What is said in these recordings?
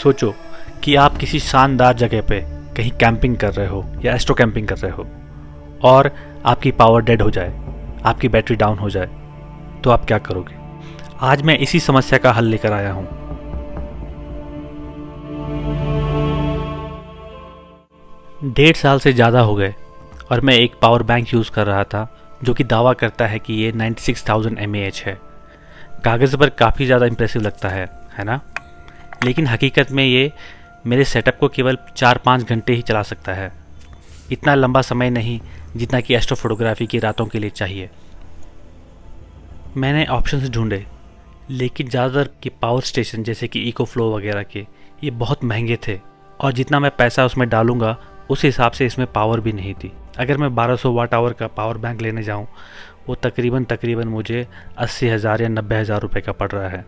सोचो कि आप किसी शानदार जगह पे कहीं कैंपिंग कर रहे हो या एस्ट्रो कैंपिंग कर रहे हो और आपकी पावर डेड हो जाए, आपकी बैटरी डाउन हो जाए, तो आप क्या करोगे? आज मैं इसी समस्या का हल लेकर आया हूँ। डेढ़ साल से ज़्यादा हो गए और मैं एक पावर बैंक यूज़ कर रहा था जो कि दावा करता है कि ये 96,000 mAh है। कागज़ पर काफ़ी ज़्यादा इम्प्रेसिव लगता है ना? लेकिन हकीकत में ये मेरे सेटअप को केवल 4-5 घंटे ही चला सकता है। इतना लंबा समय नहीं जितना कि एस्ट्रो फोटोग्राफी की रातों के लिए चाहिए। मैंने ऑप्शंस ढूंढे, लेकिन ज़्यादातर के पावर स्टेशन जैसे कि इकोफ्लो वगैरह के ये बहुत महंगे थे और जितना मैं पैसा उसमें डालूंगा उस हिसाब से इसमें पावर भी नहीं थी। अगर मैं 1200 वाट आवर का पावर बैंक लेने जाऊं वो तकरीबन मुझे 80,000 या 90,000 रुपये का पड़ रहा है।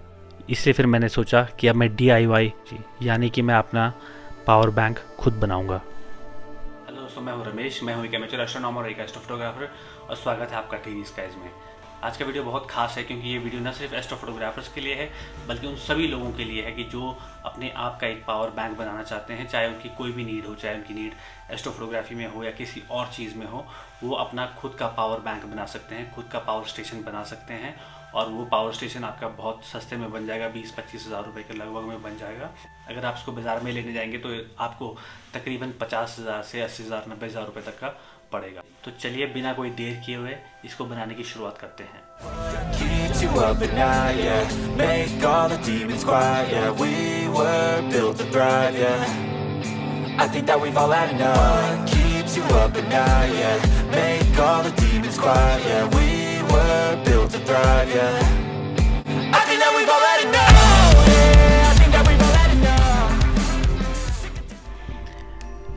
इसलिए फिर मैंने सोचा कि अब मैं DIY यानी कि मैं अपना पावर बैंक खुद बनाऊंगा। हेलो दोस्तों, मैं हूं रमेश, मैं हूं एक एमेच्योर एस्ट्रोनॉमर और एक एस्ट्रो फोटोग्राफर और स्वागत है आपका टीवी स्काइज में। आज का वीडियो बहुत खास है क्योंकि ये वीडियो न सिर्फ एस्ट्रो फोटोग्राफर्स के लिए है बल्कि उन सभी लोगों के लिए है कि जो अपने आप का एक पावर बैंक बनाना चाहते हैं, चाहे उनकी कोई भी नीड हो, चाहे उनकी नीड एस्ट्रो फोटोग्राफी में हो या किसी और चीज़ में हो, वो अपना खुद का पावर बैंक बना सकते हैं, खुद का पावर स्टेशन बना सकते हैं। और वो पावर स्टेशन आपका बहुत सस्ते में बन जाएगा, 20-25 हज़ार रुपये के लगभग में बन जाएगा। अगर आप इसको बाज़ार में लेने जाएंगे तो आपको तकरीबन 50,000 से 80,000 90,000 रुपये तक का पड़ेगा। तो चलिए बिना कोई देर किए हुए इसको बनाने की शुरुआत करते हैं।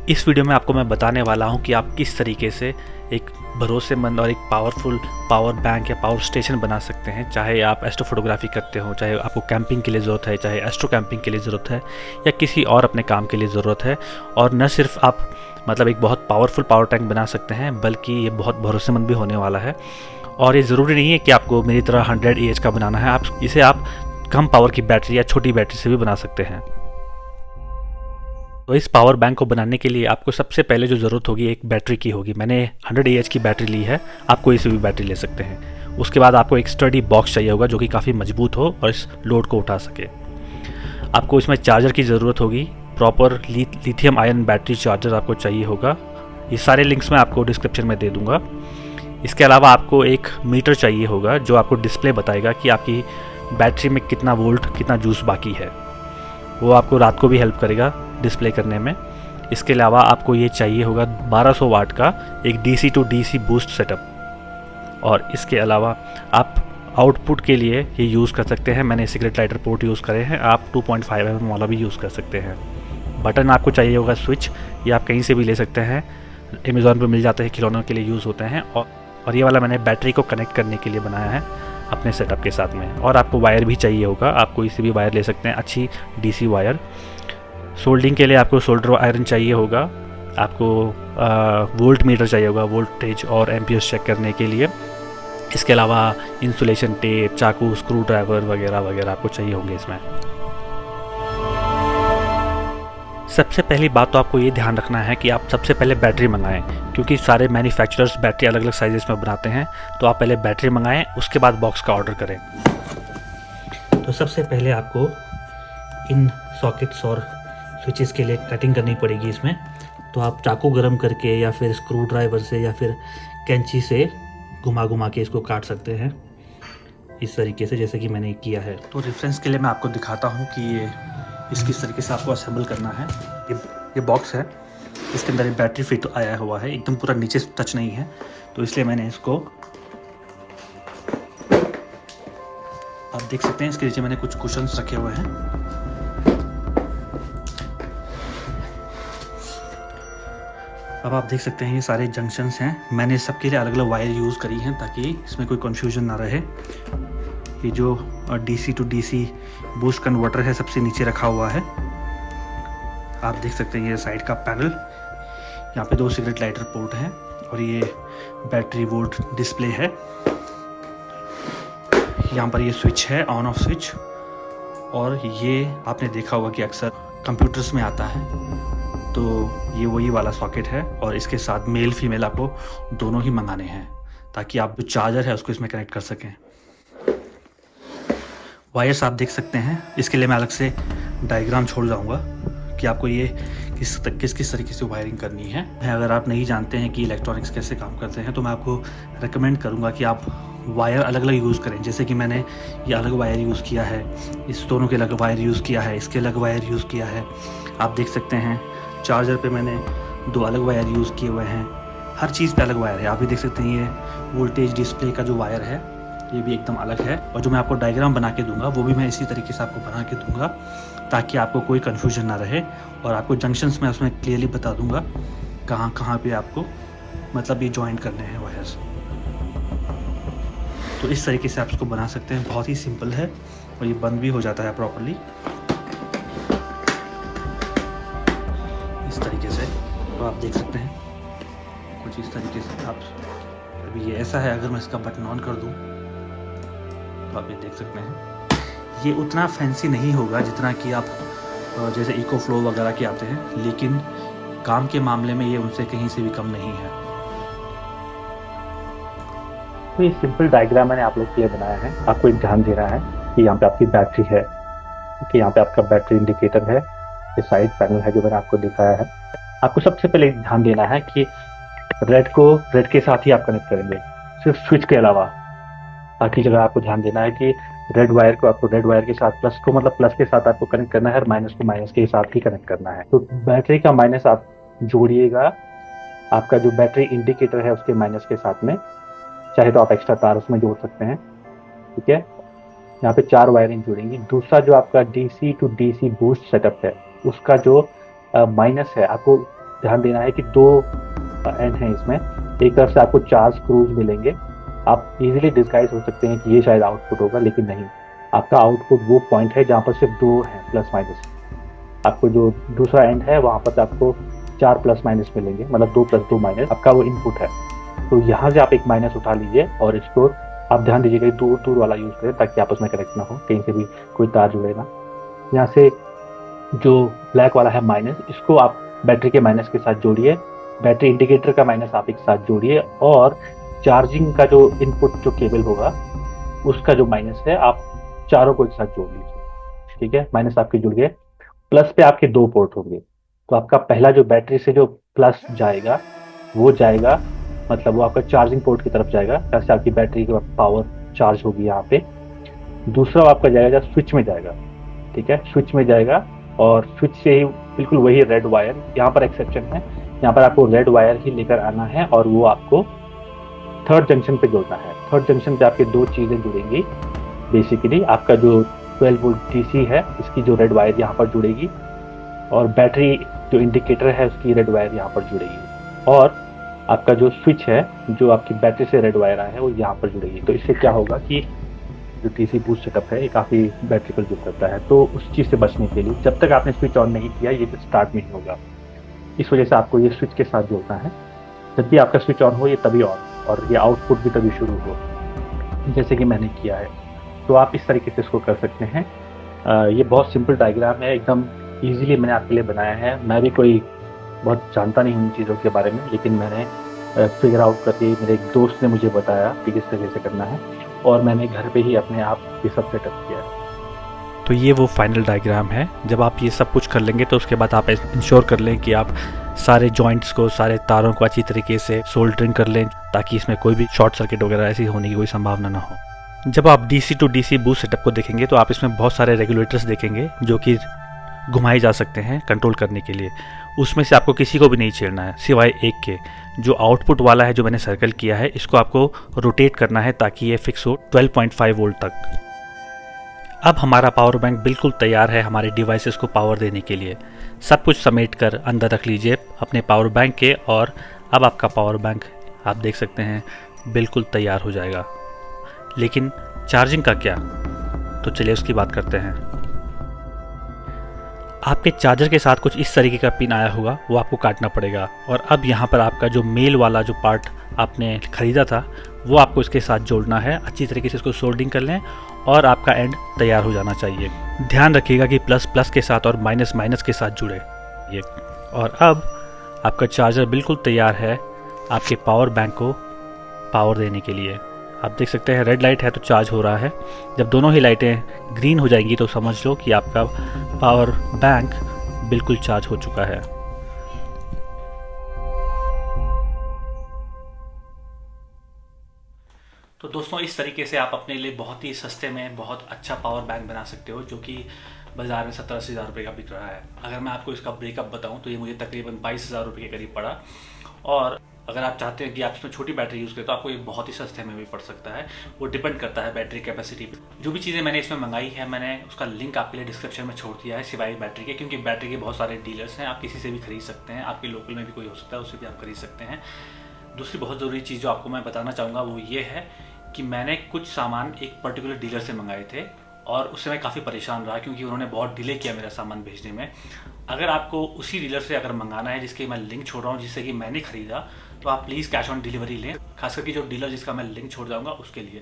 इस वीडियो में आपको मैं बताने वाला हूं कि आप किस तरीके से एक भरोसेमंद और एक पावरफुल पावर बैंक या पावर स्टेशन बना सकते हैं। चाहे आप एस्ट्रो फोटोग्राफी करते हो, चाहे आपको कैंपिंग के लिए ज़रूरत है, चाहे एस्ट्रो कैंपिंग के लिए ज़रूरत है या किसी और अपने काम के लिए ज़रूरत है। और न सिर्फ आप एक बहुत पावरफुल पावर टैंक बना सकते हैं बल्कि ये बहुत भरोसेमंद भी होने वाला है। और ये ज़रूरी नहीं है कि आपको मेरी तरह 100 AH का बनाना है, इसे आप कम पावर की बैटरी या छोटी बैटरी से भी बना सकते हैं। तो इस पावर बैंक को बनाने के लिए आपको सबसे पहले जो ज़रूरत होगी एक बैटरी की होगी। मैंने 100 AH की बैटरी ली है, आप कोई सी भी बैटरी ले सकते हैं। उसके बाद आपको एक स्टडी बॉक्स चाहिए होगा जो कि काफ़ी मजबूत हो और इस लोड को उठा सके। आपको इसमें चार्जर की ज़रूरत होगी, proper lithium ion battery charger आपको चाहिए होगा। ये सारे लिंक्स मैं आपको डिस्क्रिप्शन में दे दूँगा। इसके अलावा आपको एक मीटर चाहिए होगा जो आपको डिस्प्ले बताएगा कि आपकी बैटरी में कितना वोल्ट, कितना जूस बाकी है। वो आपको रात को भी हेल्प करेगा डिस्प्ले करने में। इसके अलावा आपको ये चाहिए होगा 1200 वाट का एक DC to DC boost setup. और इसके अलावा आप आउटपुट के लिए ये यूज़ कर सकते हैं, मैंने सिगरेट लाइटर पोर्ट यूज़ करे हैं, आप 2.5 mm वाला भी यूज़ कर सकते हैं। बटन आपको चाहिए होगा स्विच, ये आप कहीं से भी ले सकते हैं, अमेज़ॉन पर मिल जाते हैं, खिलौनों के लिए यूज़ होते हैं। और ये वाला मैंने बैटरी को कनेक्ट करने के लिए बनाया है अपने सेटअप के साथ में। और आपको वायर भी चाहिए होगा, आप कोई सी भी वायर ले सकते हैं, अच्छी DC वायर। सोल्डिंग के लिए आपको सोल्डर आयरन चाहिए होगा, आपको वोल्ट मीटर चाहिए होगा, वोल्टेज और एम्पियर्स चेक करने के लिए। इसके अलावा इंसुलेशन टेप, चाकू, स्क्रू ड्राइवर वगैरह वगैरह आपको चाहिए होंगे इसमें। सबसे पहली बात तो आपको ये ध्यान रखना है कि आप सबसे पहले बैटरी मंगाएं, क्योंकि सारे मैन्युफैक्चरर्स बैटरी अलग अलग साइजेस में बनाते हैं। तो आप पहले बैटरी मंगाएं, उसके बाद बॉक्स का ऑर्डर करें। तो सबसे पहले आपको इन सॉकेट्स और स्विचेस के लिए कटिंग करनी पड़ेगी इसमें। तो आप चाकू गरम करके या फिर स्क्रू ड्राइवर से या फिर कैंची से घुमा के इसको काट सकते हैं इस तरीके से, जैसे कि मैंने किया है। तो रेफरेंस के लिए मैं आपको दिखाता हूँ कि ये किस तरीके से आपको असेंबल करना है। ये बॉक्स है, इसके अंदर एक बैटरी फिट आया हुआ है, एकदम पूरा नीचे टच नहीं है, तो इसलिए मैंने इसको, आप देख सकते हैं इसके नीचे मैंने कुछ कुशन्स रखे हुए हैं। अब आप देख सकते हैं ये सारे जंक्शंस हैं। मैंने सबके लिए अलग अलग वायर यूज़ करी हैं ताकि इसमें कोई कन्फ्यूजन ना रहे। ये जो DC to DC boost converter है सबसे नीचे रखा हुआ है। आप देख सकते हैं ये साइड का पैनल, यहाँ पे 2 सिगरेट लाइटर पोर्ट हैं और ये बैटरी वोल्ट डिस्प्ले है। यहाँ पर ये स्विच है, ऑन ऑफ स्विच। और ये आपने देखा होगा कि अक्सर कंप्यूटर्स में आता है, तो ये वही वाला सॉकेट है और इसके साथ मेल फीमेल आपको दोनों ही मंगाने हैं ताकि आप जो चार्जर है उसको इसमें कनेक्ट कर सकें। वायर्स आप देख सकते हैं, इसके लिए मैं अलग से डायग्राम छोड़ जाऊंगा कि आपको ये किस किस तरीके से वायरिंग करनी है। अगर आप नहीं जानते हैं कि इलेक्ट्रॉनिक्स कैसे काम करते हैं तो मैं आपको रेकमेंड करूंगा कि आप वायर अलग अलग यूज़ करें। जैसे कि मैंने ये अलग वायर यूज़ किया है, इस दोनों के अलग वायर यूज़ किया है, इसके अलग वायर यूज़ किया है। आप देख सकते हैं चार्जर पे मैंने 2 अलग वायर यूज़ किए हुए हैं, हर चीज़ पे अलग वायर है। आप भी देख सकते हैं ये वोल्टेज डिस्प्ले का जो वायर है ये भी एकदम अलग है, और जो मैं आपको डायग्राम बना के दूंगा वो भी मैं इसी तरीके से आपको बना के दूंगा ताकि आपको कोई कन्फ्यूजन ना रहे, और आपको जंक्शंस में उसमें क्लियरली बता दूंगा कहाँ कहाँ पे आपको मतलब ये जॉइंट करने हैं वायर्स। तो इस तरीके से आप इसको बना सकते हैं, बहुत ही सिंपल है और ये बंद भी हो जाता है प्रॉपर्ली इस तरीके से। तो आप देख सकते हैं कुछ इस तरीके से। आप अभी ये ऐसा है, अगर मैं इसका बटन ऑन कर दूं तो आप ये देख सकते हैं ये उतना फैंसी नहीं होगा जितना कि आप जैसे इको फ्लो वगैरह के आते हैं, लेकिन काम के मामले में ये उनसे कहीं से भी कम नहीं है। तो ये सिंपल डायग्राम मैंने आप लोग के लिए बनाया है। आपको एक ध्यान देना है कि यहाँ पे आपकी बैटरी है, कि यहाँ पे आपका बैटरी इंडिकेटर है, ये साइड पैनल है जो मैंने आपको दिखाया है। आपको सबसे पहले ध्यान देना है कि रेड को रेड के साथ ही आप कनेक्ट करेंगे, सिर्फ स्विच के अलावा। बाकी जगह आपको ध्यान देना है कि रेड वायर को आपको रेड वायर के साथ, प्लस को मतलब प्लस के साथ आपको कनेक्ट करना है, और माइनस को माइनस के साथ ही कनेक्ट करना है। तो बैटरी का माइनस आप जोड़िएगा आपका जो बैटरी इंडिकेटर है उसके माइनस के साथ में, चाहे तो आप एक्स्ट्रा तार उसमें जोड़ सकते हैं। ठीक है, यहाँ पे 4 वायरिंग जुड़ेंगी। दूसरा जो आपका DC to DC boost setup है उसका जो माइनस है, आपको ध्यान देना है कि 2 एंड है इसमें। एक तरफ से आपको 4 स्क्रूज मिलेंगे। आप इजीली डिस्गाइज हो सकते हैं कि ये शायद आउटपुट होगा, लेकिन नहीं, आपका आउटपुट वो पॉइंट है जहाँ पर सिर्फ 2 है प्लस माइनस। आपको जो दूसरा एंड है वहाँ पर आपको 4 प्लस माइनस मिलेंगे, मतलब 2 + 2 माइनस आपका वो इनपुट है। तो यहाँ से आप एक माइनस उठा लीजिए और इसको आप ध्यान दीजिएगा दूर दूर वाला यूज़ करें ताकि आपस में कनेक्ट ना हो, कहीं से भी कोई तार जुड़े ना। यहाँ से जो ब्लैक वाला है माइनस, इसको आप बैटरी के माइनस के साथ जोड़िए, बैटरी इंडिकेटर का माइनस आप एक साथ जोड़िए, और चार्जिंग का जो इनपुट जो केबल होगा उसका जो माइनस है आप चारों को एक साथ जोड़ लीजिए। ठीक है, माइनस आपके जुड़ गए। प्लस पे आपके 2 पोर्ट होंगे, तो आपका पहला जो बैटरी से जो प्लस जाएगा वो जाएगा, मतलब वो आपका चार्जिंग पोर्ट की तरफ जाएगा, जैसे आपकी बैटरी की पावर चार्ज होगी यहाँ पे। दूसरा आपका जाएगा स्विच में जाएगा। ठीक है, स्विच में जाएगा, और स्विच से ही बिल्कुल वही रेड वायर, यहाँ पर एक्सेप्शन है, यहाँ पर आपको रेड वायर ही लेकर आना है और वो आपको थर्ड जंक्शन पे जोड़ना है। थर्ड जंक्शन पे आपके 2 चीज़ें जुड़ेंगी बेसिकली। आपका जो 12 वोल्ट डीसी है इसकी जो रेड वायर यहाँ पर जुड़ेगी, और बैटरी जो इंडिकेटर है उसकी रेड वायर यहाँ पर जुड़ेगी, और आपका जो स्विच है जो आपकी बैटरी से रेड वायर आया है वो यहाँ पर जुड़ेगी। तो इससे क्या होगा कि जो डीसी बूस्ट सेटअप है ये काफ़ी बैटरी को यूज करता है, तो उस चीज़ से बचने के लिए जब तक आपने स्विच ऑन नहीं किया ये स्टार्ट नहीं होगा। इस वजह से आपको ये स्विच के साथ जोड़ना है। जब भी आपका स्विच ऑन हो ये तभी ऑन, और ये आउटपुट भी तभी शुरू हो, जैसे कि मैंने किया है। तो आप इस तरीके से इसको कर सकते हैं। ये बहुत सिंपल डायग्राम है, एकदम ईजिली मैंने आपके लिए बनाया है। मैं भी कोई बहुत जानता नहीं उन चीज़ों के बारे में, लेकिन मैंने फिगर आउट करके मेरे एक दोस्त ने मुझे बताया कि किस तरह से करना है, और मैंने घर पे ही अपने आप ये सब सेटअप किया है। तो ये वो फाइनल डायग्राम है। जब आप ये सब कुछ कर लेंगे तो उसके बाद आप इंश्योर कर लें कि आप सारे जॉइंट्स को, सारे तारों को अच्छी तरीके से सोल्डरिंग कर लें ताकि इसमें कोई भी शॉर्ट सर्किट वगैरह ऐसी होने की कोई संभावना ना हो। जब आप DC to DC boost setup को देखेंगे तो आप इसमें बहुत सारे रेगुलेटर्स देखेंगे जो कि घुमाए जा सकते हैं कंट्रोल करने के लिए। उसमें से आपको किसी को भी नहीं छेड़ना है सिवाय एक के। जो आउटपुट वाला है जो मैंने सर्कल किया है इसको आपको रोटेट करना है ताकि ये फिक्स हो 12.5 वोल्ट तक। अब हमारा पावर बैंक बिल्कुल तैयार है हमारे डिवाइसेस को पावर देने के लिए। सब कुछ समेट कर अंदर रख लीजिए अपने पावर बैंक के, और अब आपका पावर बैंक आप देख सकते हैं बिल्कुल तैयार हो जाएगा। लेकिन चार्जिंग का क्या? तो चलिए उसकी बात करते हैं। आपके चार्जर के साथ कुछ इस तरीके का पिन आया होगा, वो आपको काटना पड़ेगा। और अब यहाँ पर आपका जो मेल वाला जो पार्ट आपने ख़रीदा था वो आपको इसके साथ जोड़ना है। अच्छी तरीके से इसको सोल्डिंग कर लें और आपका एंड तैयार हो जाना चाहिए। ध्यान रखिएगा कि प्लस प्लस के साथ और माइनस माइनस के साथ जुड़े ये। और अब आपका चार्जर बिल्कुल तैयार है आपके पावर बैंक को पावर देने के लिए। आप देख सकते हैं रेड लाइट है तो चार्ज हो रहा है। जब दोनों ही लाइटें ग्रीन हो जाएंगी तो समझ लो कि आपका पावर बैंक बिल्कुल चार्ज हो चुका है। तो दोस्तों इस तरीके से आप अपने लिए बहुत ही सस्ते में बहुत अच्छा पावर बैंक बना सकते हो, जो कि बाज़ार में 70-80 हज़ार रुपये का बिक रहा है। अगर मैं आपको इसका ब्रेकअप बताऊं तो ये मुझे तकरीबन 22 हज़ार रुपये के करीब पड़ा। और अगर आप चाहते हैं कि आप इसमें छोटी बैटरी यूज़ करें तो आपको ये बहुत ही सस्ते में भी पड़ सकता है। वो डिपेंड करता है बैटरी कैपेसिटी पे। जो भी चीज़ें मैंने इसमें मंगाई है मैंने उसका लिंक आपके लिए डिस्क्रिप्शन में छोड़ दिया है, सिवाय बैटरी के, क्योंकि बैटरी के बहुत सारे डीलर्स हैं। आप किसी से भी खरीद सकते हैं, आपके लोकल में भी कोई हो सकता है, उससे भी आप खरीद सकते हैं। दूसरी बहुत ज़रूरी चीज़ जो आपको मैं बताना चाहूँगा वो ये है कि मैंने कुछ सामान एक पर्टिकुलर डीलर से मंगाए थे और उससे मैं काफ़ी परेशान रहा, क्योंकि उन्होंने बहुत डिले किया मेरा सामान भेजने में। अगर आपको उसी डीलर से अगर मंगाना है जिसके मैं लिंक छोड़ रहा हूँ, जिससे कि मैंने खरीदा, तो आप प्लीज़ कैश ऑन डिलीवरी लें, खास करके जो डीलर जिसका मैं लिंक छोड़ जाऊँगा उसके लिए।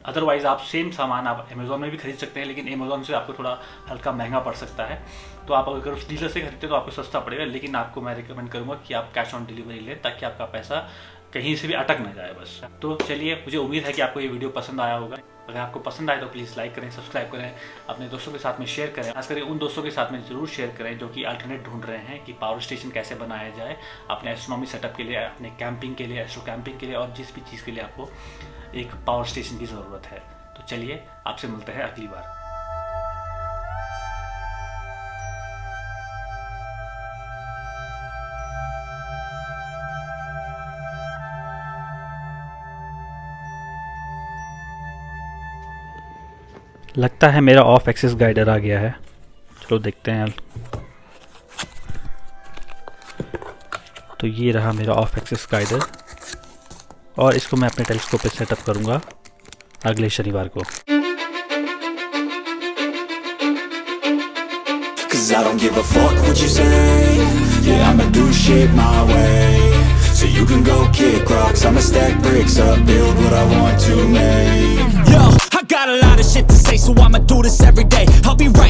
अदरवाइज़ आप सेम सामान आप अमेज़ॉन में भी खरीद सकते हैं, लेकिन अमेज़ॉन से आपको थोड़ा हल्का महंगा पड़ सकता है। तो आप अगर उस डीलर से खरीदते तो आपको सस्ता पड़ेगा, लेकिन आपको मैं रिकमेंड करूँगा कि आप कैश ऑन डिलीवरी लें, ताकि आपका पैसा कहीं से भी अटक ना जाए बस। तो चलिए, मुझे उम्मीद है कि आपको ये वीडियो पसंद आया होगा। अगर आपको पसंद आए तो प्लीज़ लाइक करें, सब्सक्राइब करें, अपने दोस्तों के साथ में शेयर करें। खास करके उन दोस्तों के साथ में ज़रूर शेयर करें जो कि अल्टरनेट ढूंढ रहे हैं कि पावर स्टेशन कैसे बनाया जाए अपने एस्ट्रोनॉमी सेटअप के लिए, अपने कैंपिंग के लिए, एस्ट्रो कैंपिंग के लिए, और जिस भी चीज़ के लिए आपको एक पावर स्टेशन की ज़रूरत है। तो चलिए, आपसे मिलते हैं अगली बार। लगता है मेरा ऑफ एक्सिस गाइडर आ गया है, चलो देखते हैं। तो ये रहा मेरा ऑफ एक्सिस गाइडर, और इसको मैं अपने टेलीस्कोप पे सेटअप करूँगा अगले शनिवार को। Cause I don't give a fuck what you say. Yeah, I'ma do shit my way. So you can go kick rocks, I'ma stack bricks up, build what I want to make. Yo, I got a lot of shit to say, so I'ma do this every day. I'll be right